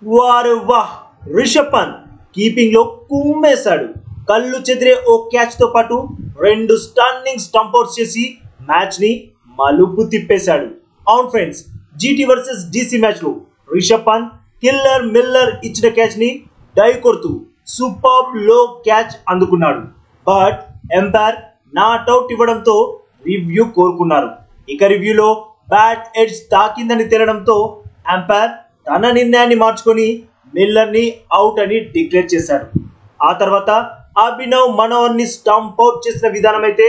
వారు వాహ్ రిషబ్ పంత్ కీపింగ్ లో కుమ్మేశాడు. కళ్ళు చెదిరే ఓ క్యాచ్ తో పాటు రెండు స్టన్నింగ్ స్టంపౌట్స్ చేసి మ్యాచ్ ని మలుపు తిప్పేశాడు. అవును friends, GT versus DC match లో రిషబ్ పంత్ కిల్లర్ మిల్లర్ ఇచ్చిన క్యాచ్ ని డై కొడుతూ సూపర్ లో క్యాచ్ అందుకున్నాడు. బట్ ఎంపైర్ నాట్ అవుట్ ఇవ్వడంతో రివ్యూ కోరుకున్నారు. ఇక రివ్యూలో బ్యాట్ ఎడ్జ్ తాకిందని తేలడంతో ఎంపైర్ తన నిర్ణయాన్ని మార్చుకొని మిల్లర్ ని అవుట్ అని డిక్లేర్ చేశాడు. ఆ తర్వాత అభినవ్ మనోహర్ ని స్టంప్ అవుట్ చేసిన విధానం అయితే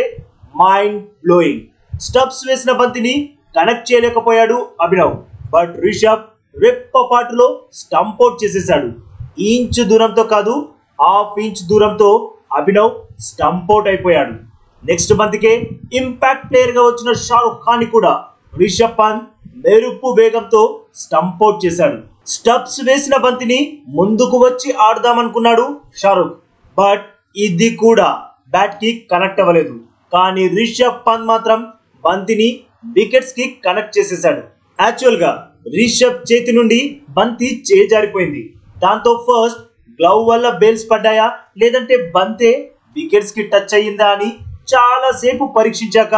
మైండ్ బ్లోయింగ్. స్టంప్స్ వేసిన బంతిని కనెక్ట్ చేయలేకపోయాడు అభినవ్. బట్ రిషబ్ రెప్పపాటులో స్టంప్ అవుట్ చేసేశాడు. ఇంచు దూరంతో కాదు, హాఫ్ ఇంచ్ దూరంతో అభినవ్ స్టంప్ అవుట్ అయిపోయాడు. నెక్స్ట్ బంతికే ఇంపాక్ట్ ప్లేయర్ గా వచ్చిన షారుఖ్ ఖాన్ కూడా రిషబ్ పంత్ మెరుపు వేగంతో స్టంప్ అవుట్ చేశాడు. స్టంప్స్ వేసిన బంతిని ముందుకు వచ్చి ఆడదామనుకున్నాడు షారుఖ్. బట్ ఇది కూడా బ్యాట్ కి కనెక్ట్ అవ్వలేదు. కానీ రిషబ్ పంత్ మాత్రం బంతిని వికెట్స్ కి కనెక్ట్ చేసేశాడు. యాక్చువల్ గా రిషబ్ చేతి నుండి బంతి చేజారిపోయింది. దాంతో ఫస్ట్ గ్లవ్ వల్ల బేల్స్ పడ్డాయా లేదంటే బంతే వికెట్స్ కి టచ్ అయ్యిందా అని చాలా సేపు పరీక్షించాక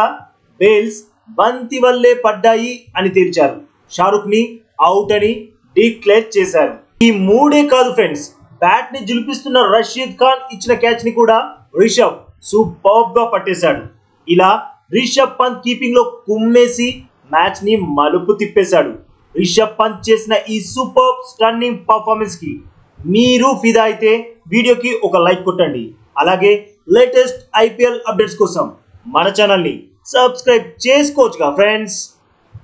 బేల్స్ బంతి వల్లే పడ్డాయి అని తేల్చారు. షారుఖ్ ని అవుట్ అని డిక్లేర్ చేశారు. ఈ మూడే కాదు ఫ్రెండ్స్, బ్యాట్ ని జులిపిస్తున్న రషీద్ ఖాన్ ఇచ్చిన క్యాచ్ ని కూడా రిషబ్ సూపర్ గా పట్టేశాడు. ఇలా రిషబ్ పంత్ కీపింగ్ లో కుమ్మేసి మ్యాచ్ ని మలుపు తిప్పేశాడు. రిషబ్ పంత్ చేసిన ఈ సూపర్ స్టన్నింగ్ పర్ఫార్మెన్స్ కి మీరు ఫిదా అయితే వీడియోకి ఒక లైక్ కొట్టండి. అలాగే లేటెస్ట్ ఐపీఎల్ అప్డేట్స్ కోసం మన ఛానల్ ని సబ్స్క్రైబ్ చేసుకోవచ్చుగా ఫ్రెండ్స్.